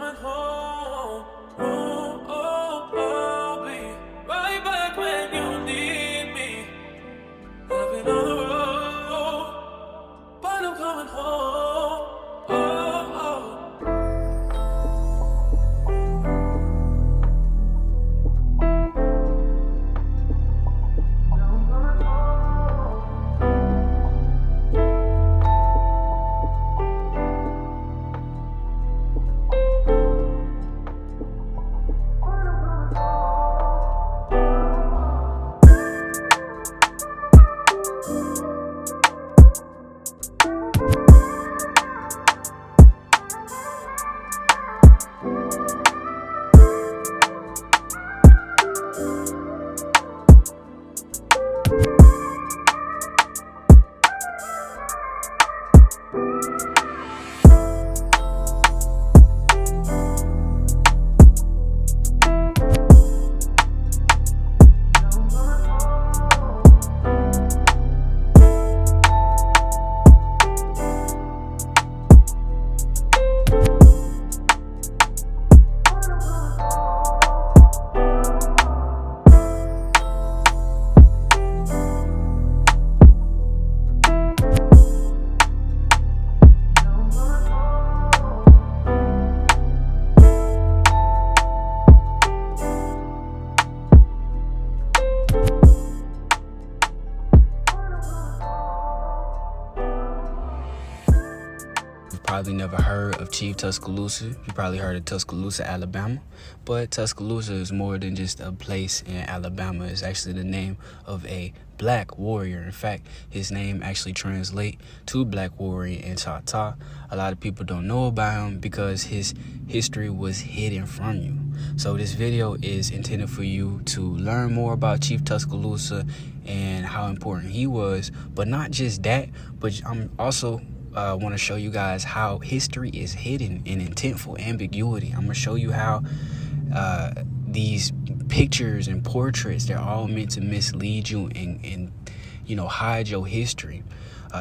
coming home. Oh, oh, I'll be right back when you need me. I've been on the road, but I'm coming home. Oh, oh. Probably never heard of Chief Tuscaloosa. You probably heard of Tuscaloosa, Alabama. But Tuscaloosa is more than just a place in Alabama. It's actually the name of a black warrior. In fact, his name actually translates to black warrior in Choctaw. A lot of people don't know about him because his history was hidden from you. So this video is intended for you to learn more about Chief Tuscaloosa and how important he was. But not just that, but I'm also want to show you guys how history is hidden in intentful ambiguity. I'm going to show you how these pictures and portraits, they're all meant to mislead you and hide your history.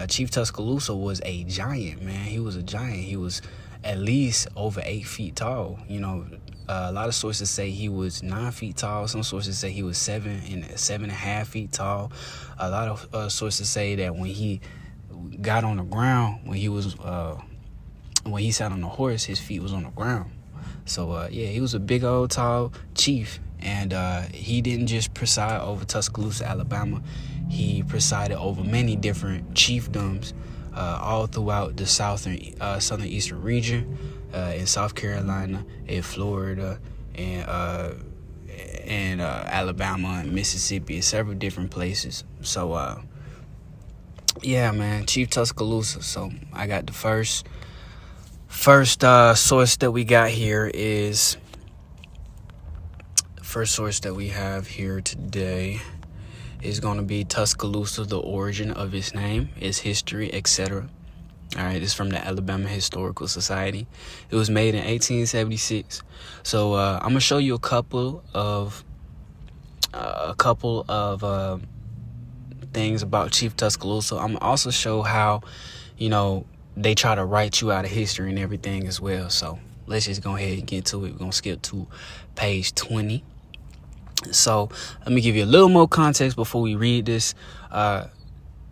Chief Tuscaloosa was a giant, man. He was a giant. He was at least over 8 feet tall. A lot of sources say he was 9 feet tall. Some sources say he was 7.5 feet tall. A lot of sources say that when he got on the ground, when he sat on the horse, his feet was on the ground. So he was a big old tall chief, and he didn't just preside over Tuscaloosa, Alabama. He presided over many different chiefdoms all throughout the southern eastern region, in South Carolina, in Florida, and Alabama and Mississippi, and several different places. So yeah, man, Chief Tuscaloosa. So I got the first source that we got here is first source that we have here today is going to be Tuscaloosa, the origin of its name, its history, etc. All right, it's from the Alabama Historical Society. It was made in 1876. So I'm gonna show you a couple of things about Chief Tuscaloosa. I'm gonna also show how, they try to write you out of history and everything as well. So let's just go ahead and get to it. We're gonna skip to page 20. So let me give you a little more context before we read this.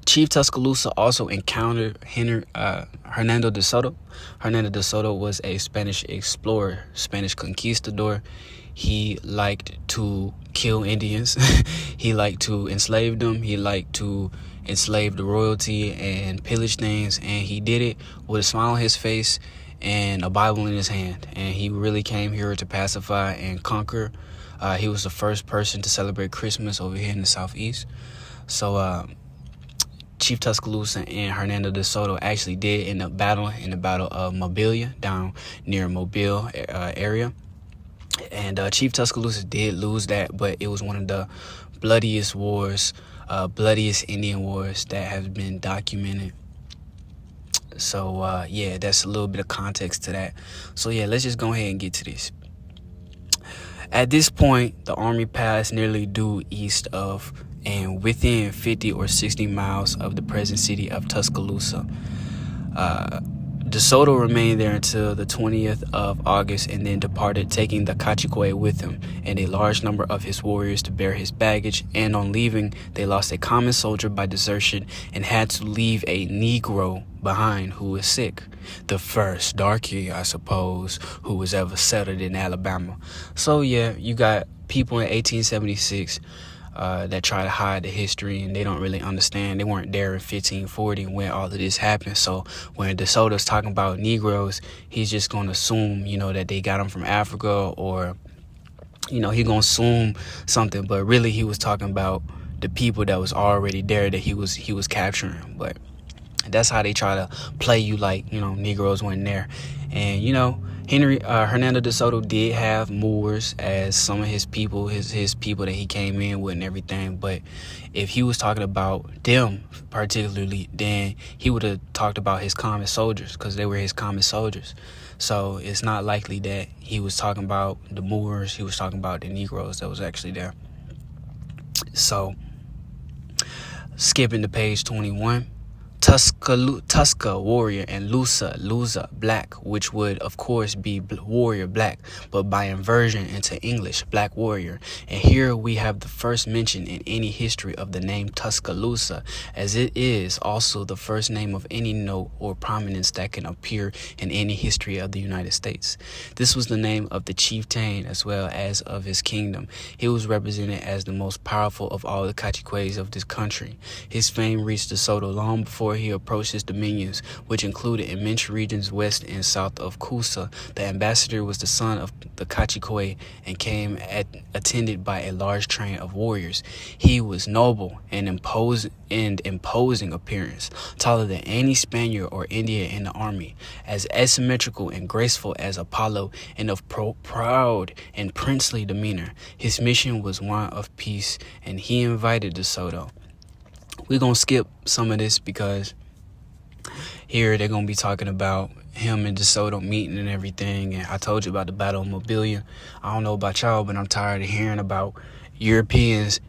Chief Tuscaloosa also encountered Hernando de Soto. Hernando de Soto was a Spanish explorer, Spanish conquistador. He liked to kill Indians. He liked to enslave them. He liked to enslave the royalty and pillage things. And he did it with a smile on his face and a Bible in his hand. And he really came here to pacify and conquer. He was the first person to celebrate Christmas over here in the Southeast. So Chief Tuscaloosa and Hernando de Soto actually did end up battling in the Battle of Mobile down near Mobile area. And Chief Tuscaloosa did lose that, but it was one of the bloodiest wars, bloodiest Indian wars that have been documented. So, that's a little bit of context to that. So, let's just go ahead and get to this. At this point, the army passed nearly due east of and within 50 or 60 miles of the present city of Tuscaloosa. DeSoto remained there until the 20th of August and then departed, taking the Cacique with him and a large number of his warriors to bear his baggage. And on leaving, they lost a common soldier by desertion and had to leave a Negro behind who was sick. The first darky, I suppose, who was ever settled in Alabama. So yeah, you got people in 1876 that try to hide the history, and they don't really understand. They weren't there in 1540 when all of this happened. So when DeSoto's talking about Negroes, he's just going to assume, that they got them from Africa, or, he going to assume something. But really, he was talking about the people that was already there that he was capturing. But that's how they try to play you like, Negroes weren't there. And, Hernando de Soto did have Moors as some of his people, his people that he came in with and everything. But if he was talking about them particularly, then he would have talked about his common soldiers, because they were his common soldiers. So it's not likely that he was talking about the Moors. He was talking about the Negroes that was actually there. So skipping to page 21. Tusca warrior and Lusa black, which would of course be warrior black, but by inversion into English black warrior. And here we have the first mention in any history of the name Tuscaloosa, as it is also the first name of any note or prominence that can appear in any history of the United States. This was the name of the chieftain as well as of his kingdom. He was represented as the most powerful of all the Caciques of this country. His fame reached DeSoto long before he approached his dominions, which included immense regions west and south of Coosa. The ambassador was the son of the Cacique and came attended by a large train of warriors. He was noble and imposing appearance, taller than any Spaniard or Indian in the army, as asymmetrical and graceful as Apollo, and of proud and princely demeanor. His mission was one of peace, and he invited DeSoto. We're going to skip some of this because here they're going to be talking about him and DeSoto meeting and everything. And I told you about the Battle of Mobile. I don't know about y'all, but I'm tired of hearing about Europeans,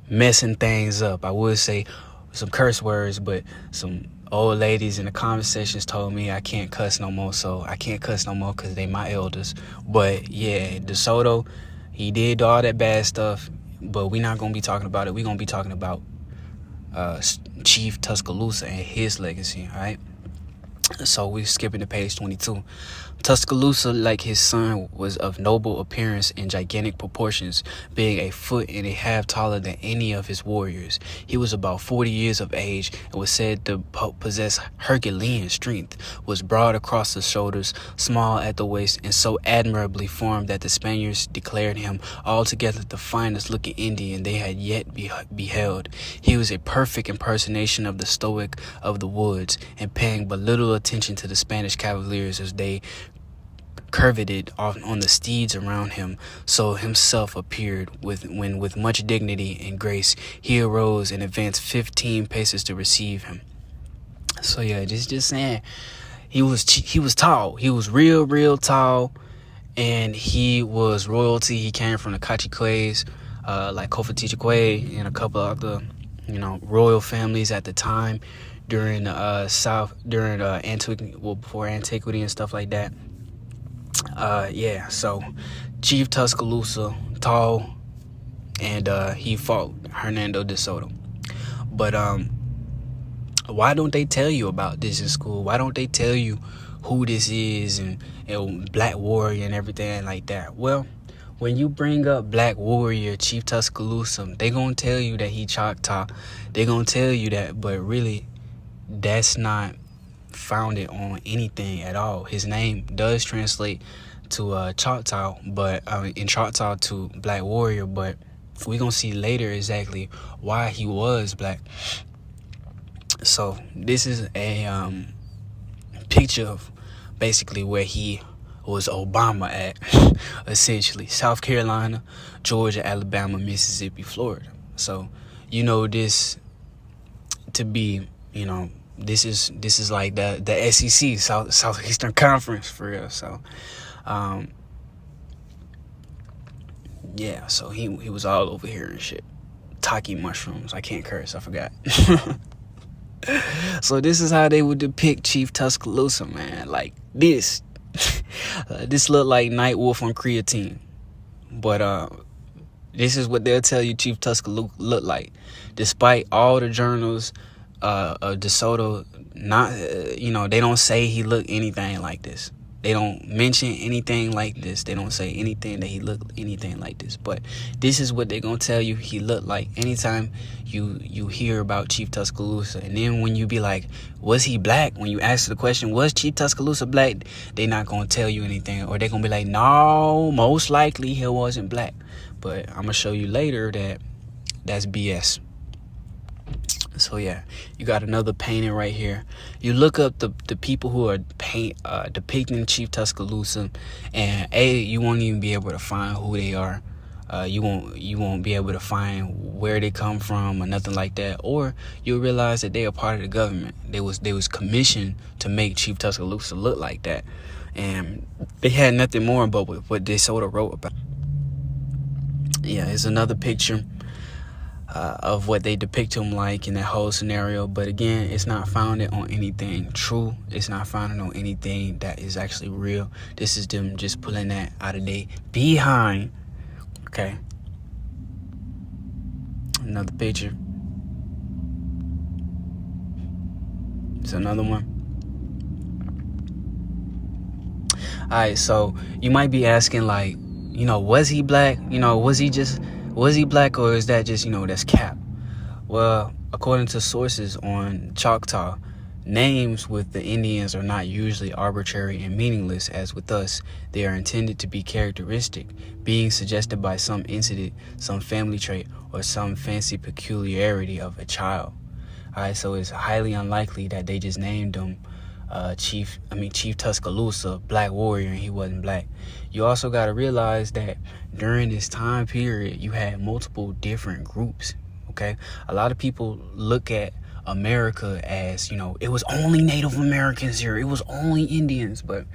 messing things up. I would say some curse words, but some old ladies in the comment sections told me I can't cuss no more. So I can't cuss no more because they my elders. But yeah, DeSoto, he did all that bad stuff. But we're not going to be talking about it. We're going to be talking about Chief Tuscaloosa and his legacy, all right? So we're skipping to page 22. Tuscaloosa, like his son, was of noble appearance and gigantic proportions, being a foot and a half taller than any of his warriors. He was about 40 years of age and was said to possess Herculean strength, was broad across the shoulders, small at the waist, and so admirably formed that the Spaniards declared him altogether the finest looking Indian they had yet beheld. He was a perfect impersonation of the stoic of the woods, and paying but little attention to the Spanish cavaliers as they curveted on the steeds around him, so himself appeared when with much dignity and grace he arose and advanced 15 paces to receive him. So yeah, just saying, he was tall. He was real tall, and he was royalty. He came from the Caciques, like Cofatichique and a couple of other, royal families at the time during antiquity, before antiquity and stuff like that. So Chief Tuscaloosa, tall, and he fought Hernando de Soto. But why don't they tell you about this in school? Why don't they tell you who this is and Black Warrior and everything like that? Well, when you bring up Black Warrior, Chief Tuscaloosa, they gonna tell you that he Choctaw. They gonna tell you that, but really, that's not founded on anything at all. His name does translate to Choctaw, but in Choctaw to Black Warrior, but we're gonna see later exactly why he was black. So this is a picture of basically where he was Obama at, essentially. South Carolina, Georgia, Alabama, Mississippi, Florida. So this to be, this is like the SEC, Southeastern Conference, for real. So so he was all over here and shit. Taki mushrooms. I can't curse, I forgot. So this is how they would depict Chief Tuscaloosa, man. Like this. This looked like Night Wolf on creatine. But this is what they'll tell you Chief Tuscaloosa looked like. Despite all the journals of DeSoto, not they don't say he looked anything like this. They don't mention anything like this. They don't say anything that he looked anything like this. But this is what they're going to tell you he looked like anytime you hear about Chief Tuscaloosa. And then when you be like, was he black? When you ask the question, was Chief Tuscaloosa black? They're not going to tell you anything. Or they're going to be like, no, most likely he wasn't black. But I'm going to show you later that that's BS. So yeah, you got another painting right here. You look up the people who are depicting Chief Tuscaloosa, and you won't even be able to find who they are. You won't be able to find where they come from or nothing like that. Or you'll realize that they are part of the government. They was commissioned to make Chief Tuscaloosa look like that, and they had nothing more but what they sort of wrote about. Yeah, it's another picture of what they depict him like in that whole scenario. But again, it's not founded on anything true. It's not founded on anything that is actually real. This is them just pulling that out of their behind. Okay. Another picture. It's another one. Alright, so you might be asking, like, was he black? Was he black, or is that just, that's cap? Well, according to sources on Choctaw, names with the Indians are not usually arbitrary and meaningless as with us. They are intended to be characteristic, being suggested by some incident, some family trait, or some fancy peculiarity of a child. Alright, so it's highly unlikely that they just named him Chief Tuscaloosa, black warrior, and he wasn't black. You also got to realize that during this time period, you had multiple different groups. Okay, a lot of people look at America as, it was only Native Americans here, it was only Indians. But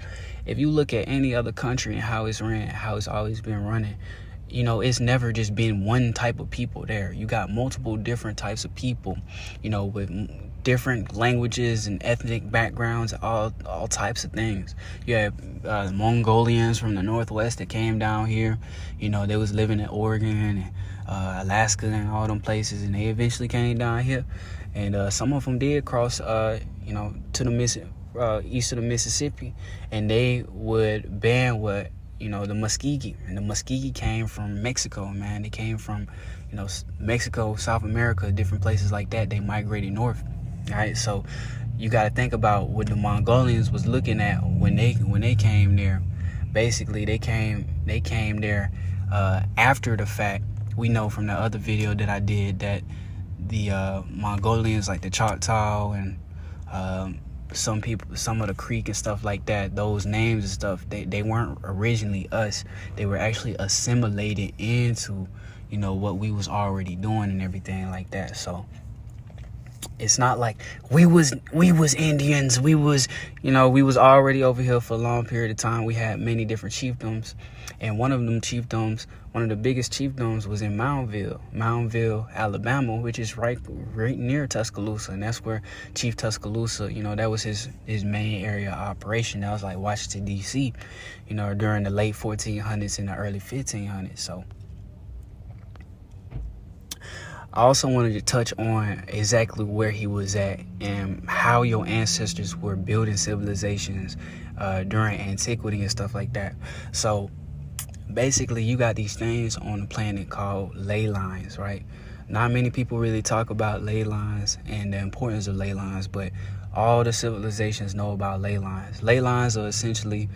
if you look at any other country and how it's ran, how it's always been running, it's never just been one type of people there. You got multiple different types of people, with different languages and ethnic backgrounds, all types of things. You have Mongolians from the Northwest that came down here. They was living in Oregon and Alaska and all them places, and they eventually came down here. And some of them did cross, to the east of the Mississippi, and they would ban what the Muskegee. And the Muskegee came from Mexico, man. They came from Mexico, South America, different places like that. They migrated north. All right, so you got to think about what the Mongolians was looking at when they came there. Basically, they came there after the fact. We know from the other video that I did that the Mongolians, like the Choctaw and some of the Creek and stuff like that, those names and stuff, they weren't originally us. They were actually assimilated into what we was already doing and everything like that. So it's not like we was Indians. We was already over here for a long period of time. We had many different chiefdoms, and one of the biggest chiefdoms was in Moundville, Alabama, which is right near Tuscaloosa, and that's where Chief Tuscaloosa, that was his main area of operation. That was like Washington D.C., during the late 1400s and the early 1500s. So I also wanted to touch on exactly where he was at and how your ancestors were building civilizations during antiquity and stuff like that. So basically, you got these things on the planet called ley lines, right? Not many people really talk about ley lines and the importance of ley lines, but all the civilizations know about ley lines. Ley lines are essentially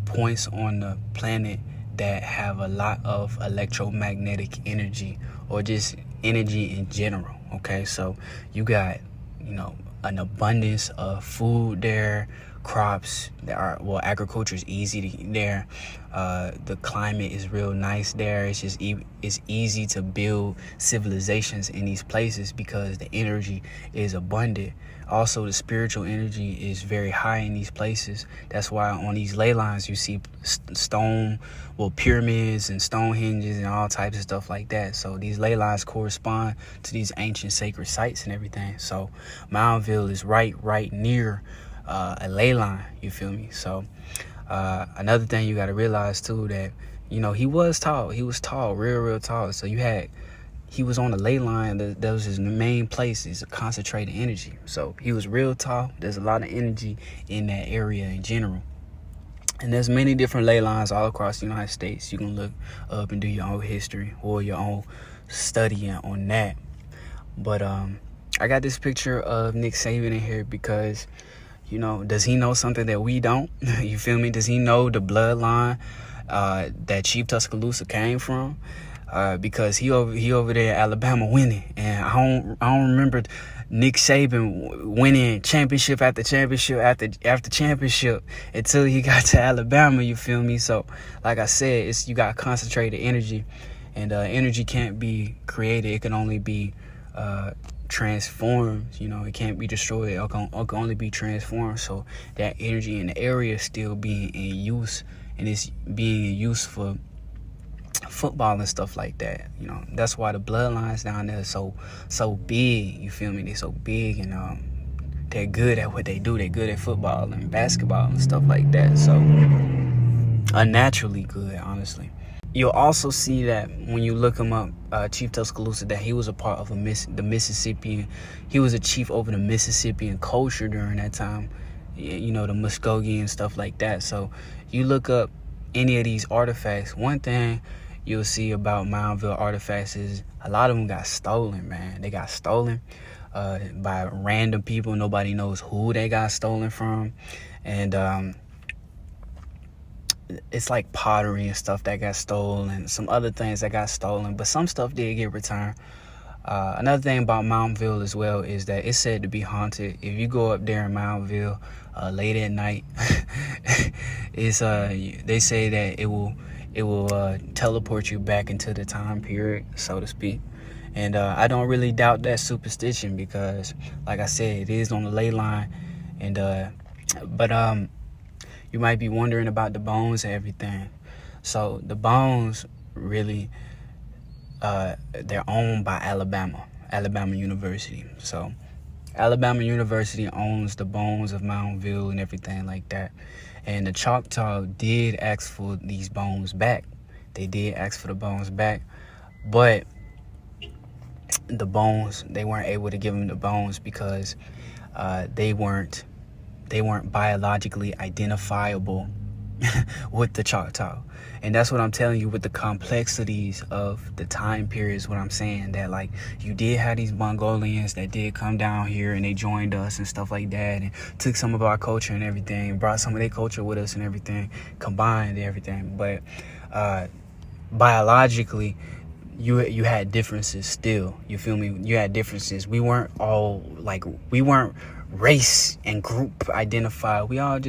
points on the planet that have a lot of electromagnetic energy, or just energy in general. Okay, so you got an abundance of food there, crops. Agriculture is easy there. The climate is real nice there. It's just it's easy to build civilizations in these places because the energy is abundant. Also, the spiritual energy is very high in these places. That's why on these ley lines you see pyramids and stone hinges and all types of stuff like that. So these ley lines correspond to these ancient sacred sites and everything. So Moundville is right near a ley line. You feel me? So another thing you got to realize too, that he was tall. He was tall, real tall. So he was on the ley line. That was his main place, is a concentrated energy. So he was real tall. There's a lot of energy in that area in general. And there's many different ley lines all across the United States. You can look up and do your own history or your own studying on that. But I got this picture of Nick Saban in here because, does he know something that we don't? You feel me? Does he know the bloodline that Chief Tuscaloosa came from? Because he over there in Alabama winning, and I don't remember Nick Saban winning championship after championship after championship until he got to Alabama. You feel me? So, like I said, you got concentrated energy, and energy can't be created. It can only be transformed. It can't be destroyed. It can only be transformed. So that energy in the area is still being in use, and it's being in use for football and stuff like that. That's why the bloodlines down there are so big. You feel me? They're so big, and they're good at what they do. They're good at football and basketball and stuff like that. So unnaturally good, honestly. You'll also see that when you look him up, Chief Tuscaloosa, that he was a part of the Mississippian. He was a chief over the Mississippian culture during that time. The Muskogee and stuff like that. So you look up any of these artifacts, one thing you'll see about Moundville artifacts is a lot of them got stolen, man. They got stolen by random people. Nobody knows who they got stolen from. And it's like pottery and stuff that got stolen, and some other things that got stolen, but some stuff did get returned. Another thing about Moundville as well is that it's said to be haunted. If you go up there in Moundville late at night, they say that it will teleport you back into the time period, so to speak. And I don't really doubt that superstition because, like I said, it is on the ley line. And but you might be wondering about the bones and everything. So the bones really, they're owned by Alabama University. So Alabama University owns the bones of Moundville and everything like that. And the Choctaw did ask for these bones back. They did ask for the bones back, but the bones, they weren't able to give them the bones because they weren't biologically identifiable with the Choctaw. And that's what I'm telling you with the complexities of the time periods. What I'm saying, that like you did have these Mongolians that did come down here and they joined us and stuff like that, and took some of our culture and everything, brought some of their culture with us and everything, combined everything. But biologically, you had differences still. You feel me? You had differences. We weren't race and group identified. We all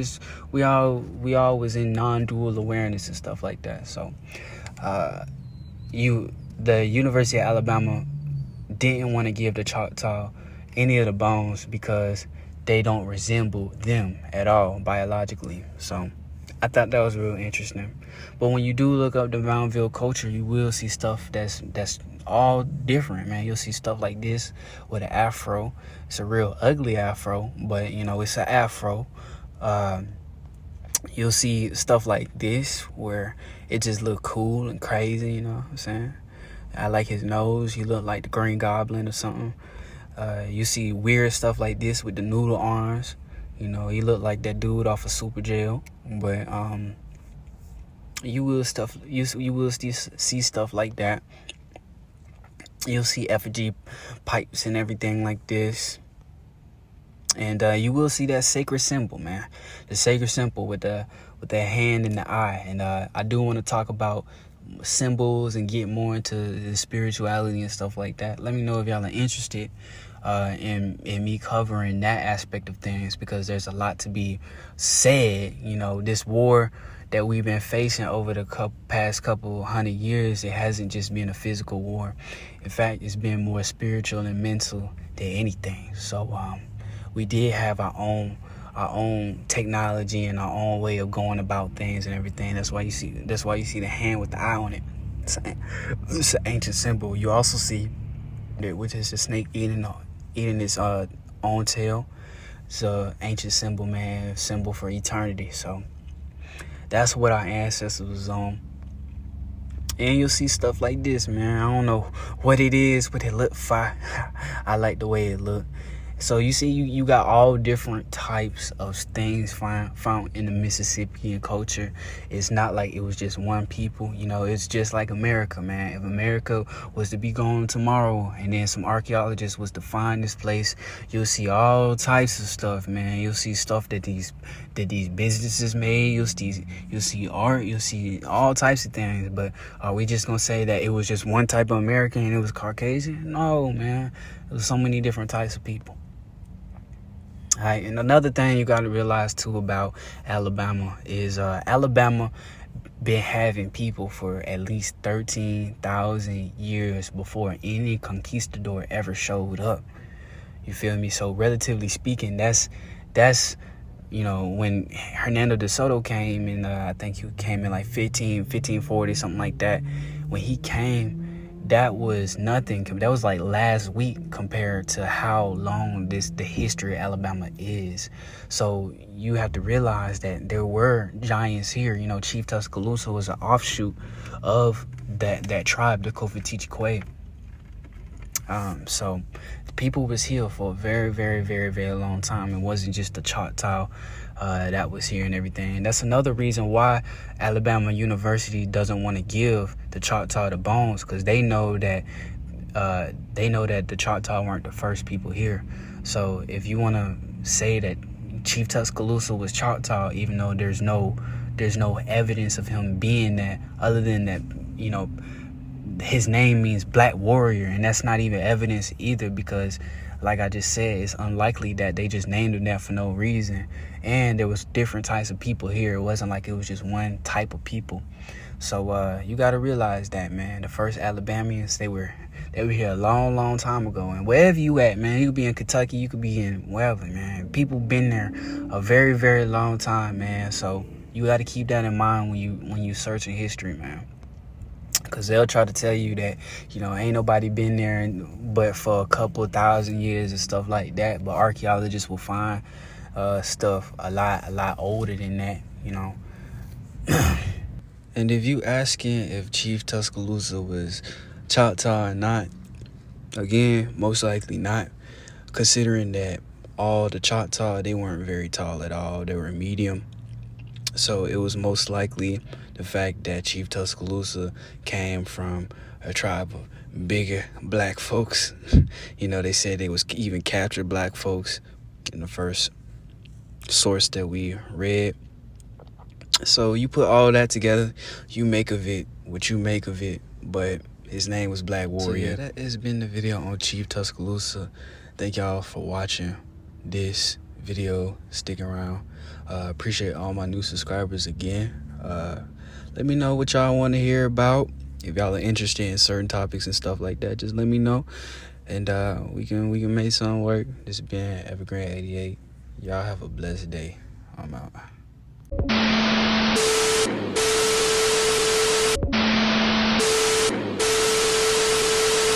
was in non-dual awareness and stuff like that. So the University of Alabama didn't want to give the Choctaw any of the bones because they don't resemble them at all biologically. So I thought that was real interesting. But when you do look up the Moundville culture, you will see stuff that's all different, man. You'll see stuff like this with an afro. It's a real ugly afro, but it's an afro. You'll see stuff like this where it just look cool and crazy, you know what I'm saying? I like his nose. He looked like the Green Goblin or something. You see weird stuff like this with the noodle arms. He looked like that dude off of Super Jail. But you will see stuff like that. You'll see effigy pipes and everything like this. And you will see that sacred symbol, man. The sacred symbol with the hand and the eye. And I do want to talk about symbols and get more into the spirituality and stuff like that. Let me know if y'all are interested. in me covering that aspect of things, because there's a lot to be said. This war that we've been facing over the past couple hundred years, it hasn't just been a physical war. In fact, it's been more spiritual and mental than anything. So we did have our own technology and our own way of going about things and everything. That's why you see the hand with the eye on it. It's an ancient symbol. You also see that, which is the snake eating its own tail. It's an ancient symbol, man, symbol for eternity. So that's what our ancestors was on. And you'll see stuff like this, man. I don't know what it is, but it look fire. I like the way it look. So you see, you got all different types of things found in the Mississippian culture. It's not like it was just one people. It's just like America, man. If America was to be gone tomorrow and then some archaeologists was to find this place, you'll see all types of stuff, man. You'll see stuff that these businesses made. You'll see art. You'll see all types of things. But are we just gonna say that it was just one type of American and it was Caucasian? No, man. There was so many different types of people. All right, and another thing you got to realize too about Alabama is Alabama been having people for at least 13,000 years before any conquistador ever showed up. You feel me? So relatively speaking, that's when Hernando de Soto came in, I think he came in like 1540, something like that. When he came, that was nothing. That was like last week compared to how long the history of Alabama is. So you have to realize that there were giants here. Chief Tuscaloosa was an offshoot of that tribe, the Cofetiche. So people was here for a very, very, very, very long time. It wasn't just the Choctaw that was here and everything. That's another reason why Alabama University doesn't want to give the Choctaw the bones, because they know that the Choctaw weren't the first people here. So if you want to say that Chief Tuscaloosa was Choctaw, even though there's no evidence of him being that, other than that, his name means black warrior, and that's not even evidence either, because like I just said, it's unlikely that they just named him that for no reason. And there was different types of people here. It wasn't like it was just one type of people. So you got to realize that, man. The first Alabamians, they were here a long, long time ago. And wherever you at, man, you could be in Kentucky, you could be in wherever, man. People been there a very, very long time, man. So you got to keep that in mind when you searching history, man. Because they'll try to tell you that, ain't nobody been there but for a couple thousand years and stuff like that. But archaeologists will find stuff a lot older than that, And if you asking if Chief Tuscaloosa was Choctaw or not, again, most likely not. Considering that all the Choctaw, they weren't very tall at all. They were medium. So it was most likely the fact that Chief Tuscaloosa came from a tribe of bigger black folks. They said they was even captured black folks in the first source that we read. So you put all that together, you make of it what you make of it, but his name was Black Warrior. So yeah, that has been the video on Chief Tuscaloosa. Thank y'all for watching this video. Stick around. Appreciate all my new subscribers again. Let me know what y'all want to hear about. If y'all are interested in certain topics and stuff like that, just let me know, and we can make something work. This has been Evergreen 88. Y'all have a blessed day. I'm out.